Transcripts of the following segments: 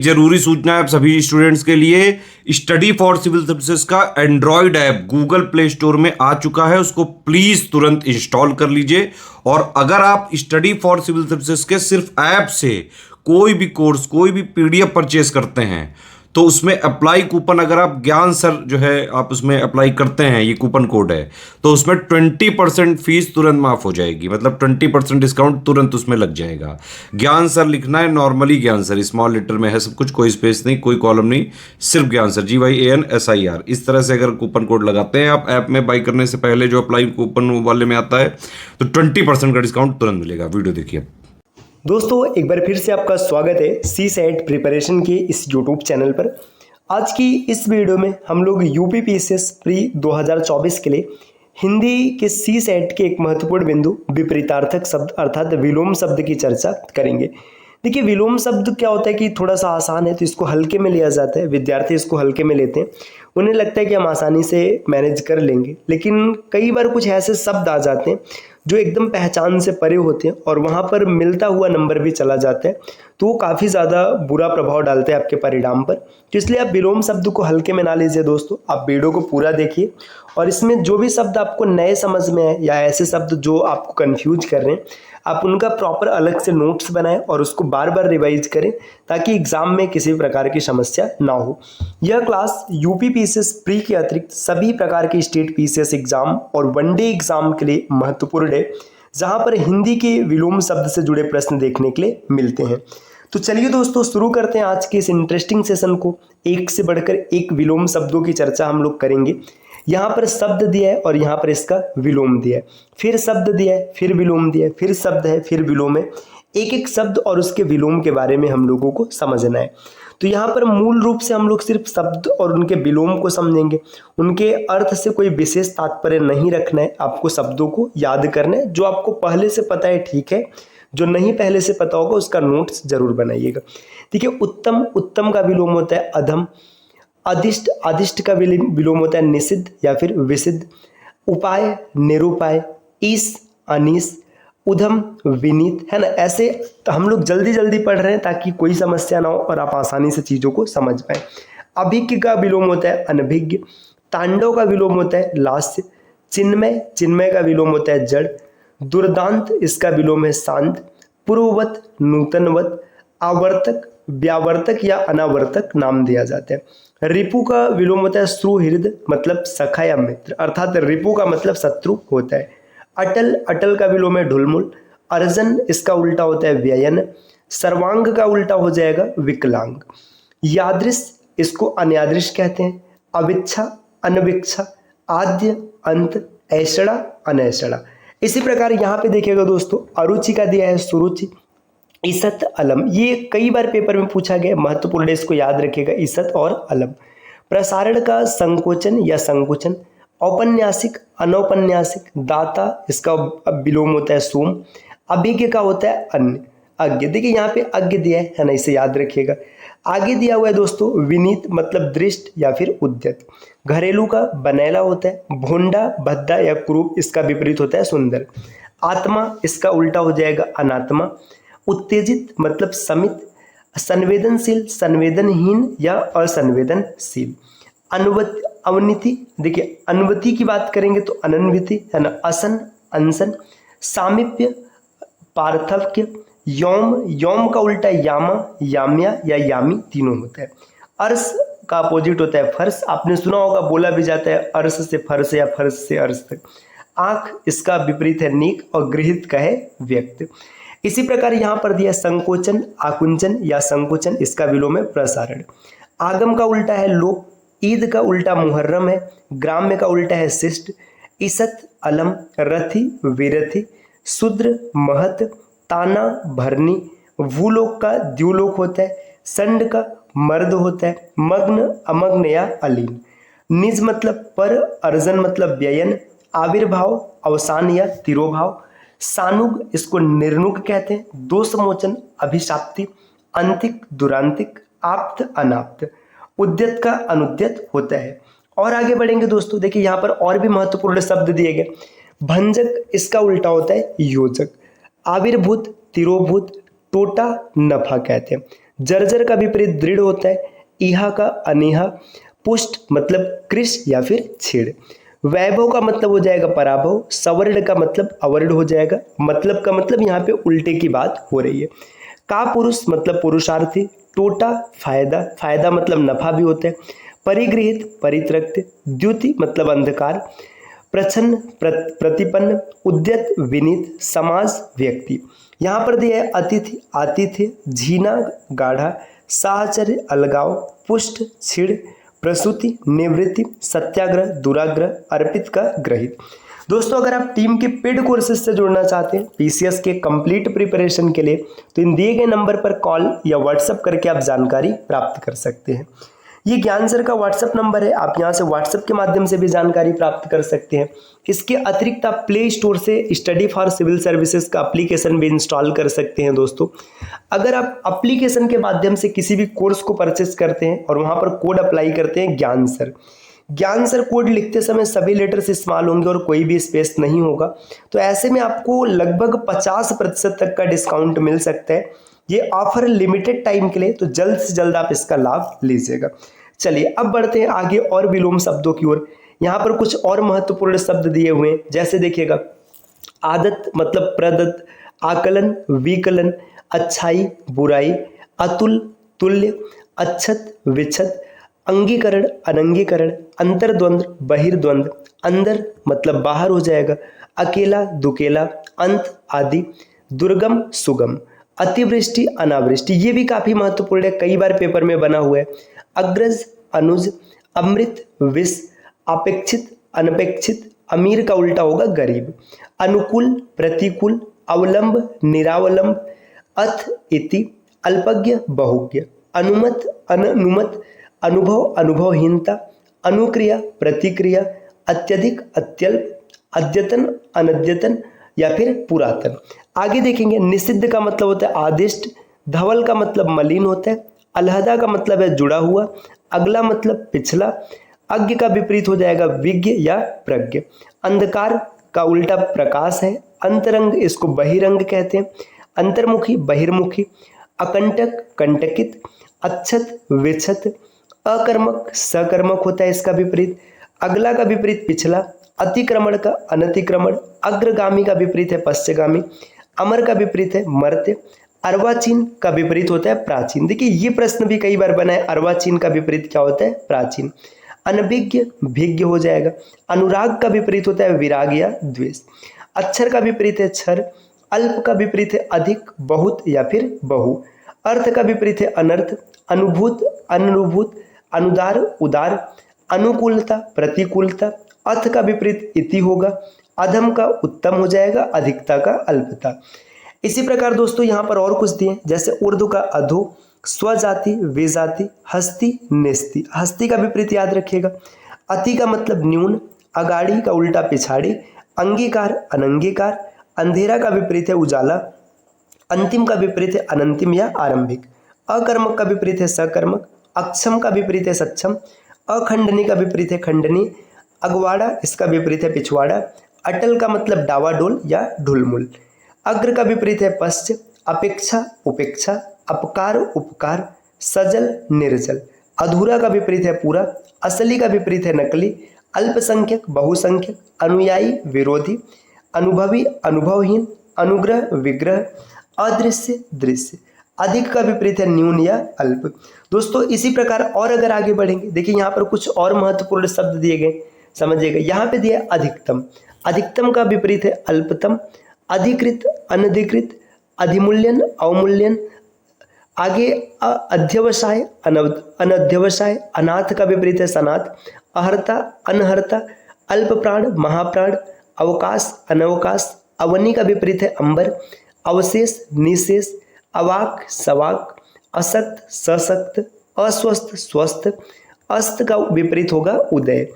जरूरी सूचना है आप सभी स्टूडेंट्स के लिए। स्टडी फॉर सिविल सर्विसेज का Android app Google play store में आ चुका है, उसको प्लीज तुरंत इंस्टॉल कर लीजिए। और अगर आप स्टडी फॉर सिविल सर्विसेज के सिर्फ ऐप से कोई भी कोर्स, कोई भी पीडीएफ परचेस करते हैं तो उसमें अप्लाई कूपन, अगर आप ज्ञान सर जो है आप उसमें अप्लाई करते हैं, ये कूपन कोड है, तो उसमें 20% फीस तुरंत माफ हो जाएगी। मतलब 20% डिस्काउंट तुरंत उसमें लग जाएगा। ज्ञान सर लिखना है, नॉर्मली ज्ञान सर, स्मॉल लेटर में है सब कुछ, कोई स्पेस नहीं, कोई कॉलम नहीं, सिर्फ ज्ञान सर, GYANSIR। इस तरह से अगर कूपन कोड लगाते हैं आप ऐप में बाई करने से पहले, जो अप्लाई कूपन वाले में आता है, तो 20% का डिस्काउंट तुरंत मिलेगा। वीडियो देखिए। दोस्तों एक बार फिर से आपका स्वागत है सी सेट प्रिपरेशन के इस यूट्यूब चैनल पर। आज की इस वीडियो में हम लोग यूपीपीसीएस प्री 2024 के लिए हिंदी के सी सेट के एक महत्वपूर्ण बिंदु विपरीतार्थक शब्द अर्थात विलोम शब्द की चर्चा करेंगे। देखिए, विलोम शब्द क्या होता है कि थोड़ा सा आसान है तो इसको हल्के में लिया जाता है, विद्यार्थी इसको हल्के में लेते हैं, उन्हें लगता है कि हम आसानी से मैनेज कर लेंगे। लेकिन कई बार कुछ ऐसे शब्द आ जाते हैं जो एकदम पहचान से परे होते हैं और वहाँ पर मिलता हुआ नंबर भी चला जाता है, तो वो काफ़ी ज़्यादा बुरा प्रभाव डालते हैं आपके परिणाम पर। तो इसलिए आप विलोम शब्द को हल्के में ना लीजिए दोस्तों, आप वीडियो को पूरा देखिए और इसमें जो भी शब्द आपको नए समझ में आए या ऐसे शब्द जो आपको कंफ्यूज कर रहे हैं, आप उनका प्रॉपर अलग से नोट्स बनाएं और उसको बार बार रिवाइज करें ताकि एग्जाम में किसी प्रकार की समस्या ना हो। यह क्लास यूपीपीसीएस प्री के अतिरिक्त सभी प्रकार के स्टेट पीसीएस एग्जाम और वनडे एग्जाम के लिए महत्वपूर्ण है, जहां पर हिंदी के विलोम शब्द से जुड़े प्रश्न देखने के लिए मिलते हैं। तो चलिए दोस्तों शुरू करते हैं आज के इस इंटरेस्टिंग सेशन को। एक से बढ़कर एक विलोम शब्दों की चर्चा हम लोग करेंगे। यहाँ पर शब्द दिया है और यहाँ पर इसका विलोम दिया है, फिर शब्द दिया है, फिर विलोम दिया है, फिर शब्द है, फिर विलोम है। एक एक शब्द और उसके विलोम के बारे में हम लोगों को समझना है। तो यहाँ पर मूल रूप से हम लोग सिर्फ शब्द और उनके विलोम को समझेंगे, उनके अर्थ से कोई विशेष तात्पर्य नहीं रखना है। आपको शब्दों को याद करना है, जो आपको पहले से पता है ठीक है, जो नहीं पहले से पता होगा उसका नोट्स जरूर बनाइएगा। देखिए, उत्तम, उत्तम का विलोम होता है अधम। अदिष्ट, अदिष्ट का विलोम होता है निषिद्ध या फिर विसिद्ध। उपाय, निरुपाय। ईश, अनीश। उधम, विनीत, है ना। ऐसे हम लोग जल्दी जल्दी पढ़ रहे हैं ताकि कोई समस्या ना हो और आप आसानी से चीज़ों को समझ पाए। अभिज्ञ का विलोम होता है अनभिज्ञ। तांडव का विलोम होता है लास्य। चिन्मय, चिन्मय का विलोम होता है जड़। दुर्दांत, इसका विलोम है शांत। पूर्ववत, नूतनवत। आवर्तक, व्यावर्तक या अनावर्तक नाम दिया जाता है। रिपु का विलोम होता है सुहृद, मतलब सखा या मित्र, अर्थात रिपु का मतलब शत्रु होता है। अटल, अटल का विलोम है ढुलमुल। अर्जन, इसका उल्टा होता है व्ययन। सर्वांग का उल्टा हो जाएगा विकलांग। यादृश, इसको अनयादृश कहते हैं। अविच्छा, अनविच्छा। आद्य, अंत। ऐषणा, अनैषणा। इसी प्रकार यहाँ पे देखिएगा दोस्तों, अरुचि का दिया है सुरुचि। ईसत, अलम, ये कई बार पेपर में पूछा गया, महत्वपूर्ण है, इसको याद रखिएगा, ईसत और अलम। प्रसारण का संकोचन या संकुचन। औपन्यासिक, अनौपन्यासिक। दाता, इसका विलोम होता है सोम। अभिज्ञ का होता है अन्य। अज्ञ, देखिए यहाँ पे अज्ञ दिया है ना, इसे याद रखिएगा। आगे दिया हुआ है दोस्तों विनीत, मतलब दृष्ट या फिर उद्यत। घरेलू का बनैला होता है। भोंडा, भद्दा या क्रूप, इसका विपरीत होता है सुंदर। आत्मा, इसका उल्टा हो जाएगा अनात्मा। उत्तेजित मतलब समित। संवेदनशील, संवेदनहीन या असंवेदनशील। अनुवति, अवनीति, देखिए अनुवति की बात करेंगे तो अनन्विति, है ना। असन, अनसन। सामीप्य, पार्थक्य। यौम, यौम का उल्टा यामा, याम्या या यामी, तीनों होता है। अर्श का अपोजिट होता है फर्श, आपने सुना होगा, बोला भी जाता है अर्श से फर्श या फर्श से अर्श तक। आंख, इसका विपरीत है नीक और गृहित का है व्यक्त। इसी प्रकार यहाँ पर दिया संकोचन, आकुंचन या संकुचन, इसका विलोम है प्रसारण। आगम का उल्टा है लोक। ईद का उल्टा मुहर्रम है। ग्राम्य का उल्टा है शिष्ट। ईसत, अलम। रथी, विरथी। शूद्र, महत। ताना, भरनी। भूलोक का द्युलोक होता है। संड का मर्द होता है। मग्न, अमग्न या अलीन। निज मतलब पर, अर्जन मतलब व्ययन। आविर्भाव, अवसान या तिरोभाव। सानुग, इसको निर्नुग कहते हैं। दोषमोचन, अभिशाप्ति। अंतिक, दुरांतिक। आप्त, अनाप्त। उद्यत का अनुद्यत होता है। और आगे बढ़ेंगे दोस्तों, देखिए यहाँ पर और भी महत्वपूर्ण शब्द दिए गए। भंजक, इसका उल्टा होता है योजक। आविर्भूत, तिरोभूत। टोटा, नफा कहते हैं। जर्जर का विपरीत दृढ़ होता है, इहा का अनिहा, पुष्ट मतलब कृश या फिर छेड़, वैभव का मतलब हो जाएगा पराभव, सवर्ण का मतलब अवर्ण हो जाएगा, मतलब का मतलब यहाँ पे उल्टे की बात हो रही है, का पुरुष मतलब पुरुषार्थी, टोटा फायदा, फायदा मतलब नफा भी होता है, परिगृहित परित्यक्त, द्युति मतलब अंधकार, प्रच्छन्न प्रतिपन्न, उद्यत विनीत, समाज व्यक्ति। यहाँ पर दिया है अतिथि आतिथ्य, झीना गाढ़ा, साहचर्य अलगाव, पुष्ट छिड़, प्रसूति निवृत्ति, सत्याग्रह दुराग्रह, अर्पित का ग्रहित। दोस्तों अगर आप टीम के पेड कोर्सेज से जुड़ना चाहते हैं पीसीएस के कंप्लीट प्रिपरेशन के लिए तो इन दिए गए नंबर पर कॉल या व्हाट्सएप करके आप जानकारी प्राप्त कर सकते हैं। ये ज्ञान सर का व्हाट्सएप नंबर है, आप यहाँ से व्हाट्सएप के माध्यम से भी जानकारी प्राप्त कर सकते हैं। इसके अतिरिक्त आप प्ले स्टोर से स्टडी फॉर सिविल सर्विसेज का एप्लीकेशन भी इंस्टॉल कर सकते हैं। दोस्तों अगर आप एप्लीकेशन के माध्यम से किसी भी कोर्स को परचेस करते हैं और वहाँ पर कोड अप्लाई करते हैं ज्ञान सर कोड लिखते समय सभी लेटर्स इस्तेमाल होंगे और कोई भी स्पेस नहीं होगा, तो ऐसे में आपको लगभग 50% तक का डिस्काउंट मिल सकता है। ये ऑफर लिमिटेड टाइम के लिए, तो जल्द से जल्द आप इसका लाभ लीजिएगा। चलिए अब बढ़ते हैं आगे और विलोम शब्दों की ओर। यहाँ पर कुछ और महत्वपूर्ण शब्द दिए हुए हैं, जैसे देखिएगा आदत मतलब प्रदत्त, आकलन विकलन, अच्छाई बुराई, अतुल तुल्य, अच्छत विच्छत, अंगीकरण अनंगीकरण, अंतर्द्वंद्व बहिर्द्वंद्व, अंदर मतलब बाहर हो जाएगा, अकेला दुकेला, अंत आदि, दुर्गम सुगम, अतिवृष्टि अनावृष्टि, ये भी काफी महत्वपूर्ण है, कई बार पेपर में बना हुआ है, अग्रज अनुज, अमृत विष, अपेक्षित अनपेक्षित, अमीर का उल्टा होगा गरीब, अनुकूल प्रतिकूल, अवलंब निरावलंब, अथ इति, अल्पज्ञ बहुज्ञ, अनुमत अनुनुमत, अनुभव अनुभवहीनता, अनुक्रिया प्रतिक्रिया, अत्यधिक अत्यल्प, अद्यतन अनद्यतन या फिर पुरातन। आगे देखेंगे निषिद्ध का मतलब होता है आदिष्ट, धवल का मतलब मलिन होता है, अलहदा का मतलब है जुड़ा हुआ, अगला मतलब पिछला, अज्ञ का विपरीत हो जाएगा विज्ञ या प्रज्ञ, अंधकार का उल्टा प्रकाश है, अंतरंग इसको बहिरंग कहते हैं, अंतर्मुखी बहिर्मुखी, अकंटक कंटकित, अच्छत विच्छत, अकर्मक सकर्मक होता है इसका विपरीत, अगला का विपरीत पिछला, अतिक्रमण का अनतिक्रमण, अग्रगामी का विपरीत है पश्चगामी, अमर का विपरीत है मर्त्य, अर्वाचीन का विपरीत होता है प्राचीन। देखिए ये प्रश्न भी कई बार बना है, अर्वाचीन का विपरीत क्या होता है प्राचीन, अनभिज्ञ भिज्ञ हो जाएगा, अनुराग का विपरीत होता है विराग या द्वेष, अक्षर का विपरीत है क्षर, अल्प का विपरीत है अधिक बहुत या फिर बहु, अर्थ का विपरीत है अनर्थ, अनुभूत अनुभूत, अनुदार उदार, अनुकूलता प्रतिकूलता, अर्थ का विपरीत इति होगा, अधम का उत्तम हो जाएगा, अधिकता का अल्पता। इसी प्रकार दोस्तों यहाँ पर और कुछ दिए, जैसे उर्दू का अधो, स्वजाति विजाति, हस्ती नेस्ती, हस्ती का विपरीत याद रखिएगा, अति का मतलब न्यून, अगाड़ी का उल्टा पिछाड़ी, अंगीकार अनंगीकार, अंधेरा का विपरीत है उजाला, अंतिम का विपरीत है अनंतिम या आरंभिक, अकर्मक का विपरीत है सकर्मक, अक्षम का विपरीत है सक्षम, अखंडनी का विपरीत है खंडनी, अगवाड़ा इसका विपरीत है पिछवाड़ा, अटल का मतलब डावाडोल या ढुलमुल, अग्र का विपरीत है पश्च, अपेक्षा उपेक्षा, अपकार उपकार, सजल निर्जल, अधूरा का विपरीत है पूरा, असली का विपरीत है नकली, अल्पसंख्यक बहुसंख्यक, अनुयायी विरोधी, अनुभवी अनुभवहीन, अनुग्रह विग्रह, अदृश्य दृश्य, अधिक का विपरीत है न्यून या अल्प। दोस्तों इसी प्रकार और अगर आगे बढ़ेंगे, देखिए यहाँ पर कुछ और महत्वपूर्ण शब्द दिए गए, समझिएगा। यहाँ पे दिया अधिकतम, अधिकतम का विपरीत है अल्पतम, अधिकृत अनधिकृत, अधिमूल्यन अवमूल्यन, आगे अध्यवसाय अनध्यवसाय, अनाथ का विपरीत है सनाथ, अहर्ता अनहर्ता, अल्प प्राण महाप्राण, अवकाश अनवकाश, अवनी का विपरीत है अंबर, अवशेष निशेष, अवाक सवाक, असक्त सशक्त, अस्वस्थ स्वस्थ, अस्त का विपरीत होगा उदय,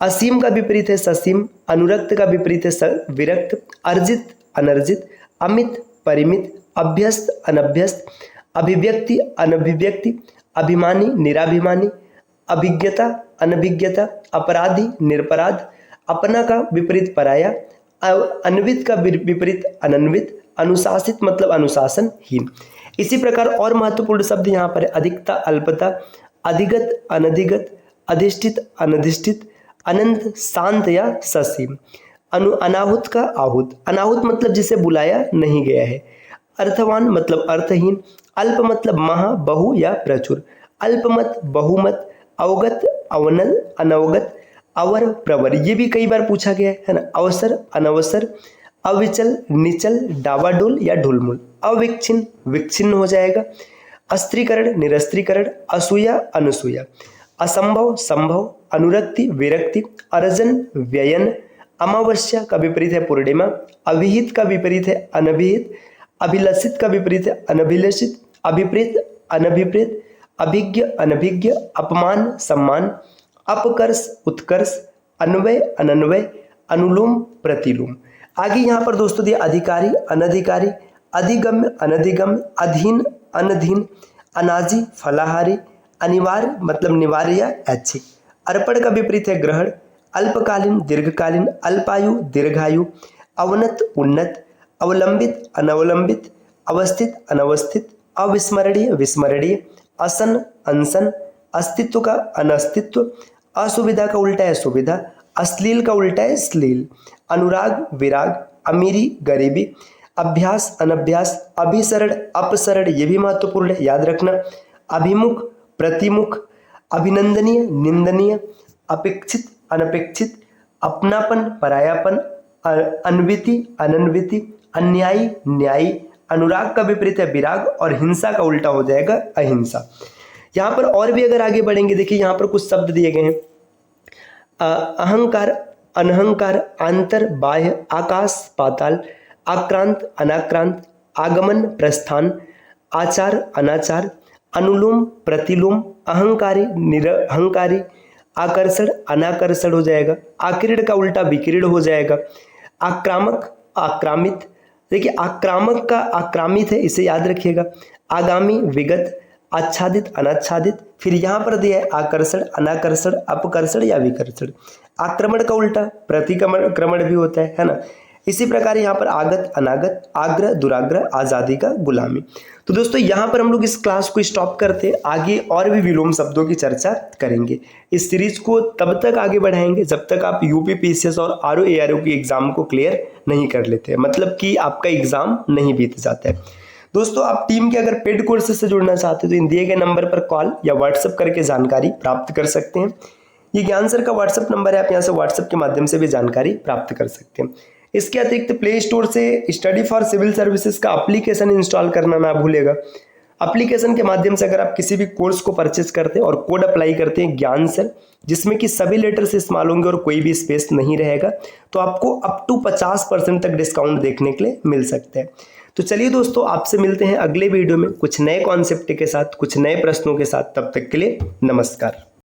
असीम का विपरीत है ससीम, अनुरक्त का विपरीत है विरक्त, अर्जित अनर्जित, अमित परिमित, अभ्यस्त अनभ्यस्त, अभिव्यक्ति अनभिव्यक्ति, अभिमानी निराभिमानी, अभिज्ञता अनभिज्ञता, अपराधी निरपराध, अपना का विपरीत पराया, अन्वित का विपरीत अनन्वित, अनुशासित मतलब अनुशासनहीन। इसी प्रकार और महत्वपूर्ण शब्द यहाँ पर है अधिकता, अल्पता, अधिगत, अनधिगत, अधिष्ठित, अनधिष्ठित, अनंत, शांत या ससीम। अनाहुत का आहूत, अनाहुत मतलब जिसे बुलाया नहीं गया है। अर्थवान मतलब अर्थहीन, अल्प मतलब महा, बहु या प्रचुर, अल्पमत, बहुमत, अवगत, अवनल, अनवगत, अवर, प्रवर, ये भी कई बार पूछा गया है ना। अवसर, अनवसर, अविचल, निचल, डावाडोल या ढुलमुल, अविच्छिन्न, विच्छिन्न हो जाएगा, अस्त्रीकरण, निरस्त्रीकरण, असूया, अनुसूया, असंभव, संभव, अनुरक्ति, विरक्ति, अर्जन, व्ययन, अमावस्या का विपरीत है पूर्णिमा, अभिहित का विपरीत है अनभिहित, अभिलषित का विपरीत है अनभिलषित, अभिप्रेत, अनभिप्रेत, अभिज्ञ, अनभिज्ञ, अपमान, सम्मान, अपकर्ष, उत्कर्ष, अन्वय, अनन्वय, अनुलोम, प्रतिलोम। आगे यहाँ पर दोस्तों दिया अधिकारी, अनधिकारी, अधिगम्य, अनधिगम्य, अधीन, अनधीन, अनाजी, फलाहारी, अनिवार्य मतलब निवार्य या ऐच्छिक, अर्पण का विपरीत है ग्रहण, अल्पकालीन, दीर्घकालीन, अल्पायु, दीर्घायु, अवनत, उन्नत, अवलंबित, अनवलंबित, अवस्थित, अनवस्थित, अविस्मरणीय, विस्मरणीय, असन, अनसन, अस्तित्व का अनस्तित्व, असुविधा का उल्टा है सुविधा, अश्लील का उल्टा है श्लील, अनुराग, विराग, अमीरी, गरीबी, अभ्यास, अनभ्यास, अभिसरण, अपसरण, ये भी महत्वपूर्ण है याद रखना, अभिमुख, प्रतिमुख, अभिनंदनीय, निंदनीय, अपेक्षित, अनपेक्षित, अपनापन, परायापन, अन्विति, अनन्विति, अन्यायी, न्यायी, अनुराग का विपरीत है विराग और हिंसा का उल्टा हो जाएगा अहिंसा। यहाँ पर और भी अगर आगे बढ़ेंगे, देखिए यहाँ पर कुछ शब्द दिए गए हैं, अहंकार, अनहंकार, आंतर, बाह्य, आकाश, पाताल, आक्रांत, अनाक्रांत, आगमन, प्रस्थान, आचार, अनाचार, अनुलोम, प्रतिलोम, अहंकारी, निरहंकारी, आकर्षण, अनाकर्षण हो जाएगा, आकिरण का उल्टा विकिरण हो जाएगा, आक्रामक, आक्रामित, देखिए आक्रामक का आक्रामित है, इसे याद रखिएगा, आगामी, विगत, आच्छादित, अनाच्छादित, फिर यहाँ पर दिया है आकर्षण, अनाकर्षण, अपकर्षण या विकर्षण, आक्रमण का उल्टा प्रतिक्रमण भी होता है ना। इसी प्रकार यहाँ पर आगत, अनागत, आग्रह, दुराग्रह, आज़ादी का गुलामी। तो दोस्तों यहाँ पर हम लोग इस क्लास को स्टॉप करते हैं, आगे और भी विलोम शब्दों की चर्चा करेंगे। इस सीरीज को तब तक आगे बढ़ाएंगे जब तक आप यूपी पीसीएस और आरओ एआरओ की एग्जाम को क्लियर नहीं कर लेते, मतलब कि आपका एग्जाम नहीं बीत जाता है। दोस्तों आप टीम के अगर पेड कोर्सेज से जुड़ना चाहते हैं तो इन दिए गए नंबर पर कॉल या व्हाट्सएप करके जानकारी प्राप्त कर सकते हैं। ये ज्ञान सर का व्हाट्सएप नंबर है, आप यहाँ से व्हाट्सएप के माध्यम से भी जानकारी प्राप्त कर सकते हैं। इसके अतिरिक्त प्ले स्टोर से स्टडी फॉर सिविल सर्विसेज का एप्लीकेशन इंस्टॉल करना ना भूलेगा। एप्लीकेशन के माध्यम से अगर आप किसी भी कोर्स को परचेज करते हैं और कोड अप्लाई करते हैं ज्ञान सर, जिसमें कि सभी लेटर्स इस्तेमाल होंगे और कोई भी स्पेस नहीं रहेगा, तो आपको अप टू 50% तक डिस्काउंट देखने के लिए मिल सकता है। तो चलिए दोस्तों, आपसे मिलते हैं अगले वीडियो में कुछ नए कॉन्सेप्ट के साथ, कुछ नए प्रश्नों के साथ। तब तक के लिए नमस्कार।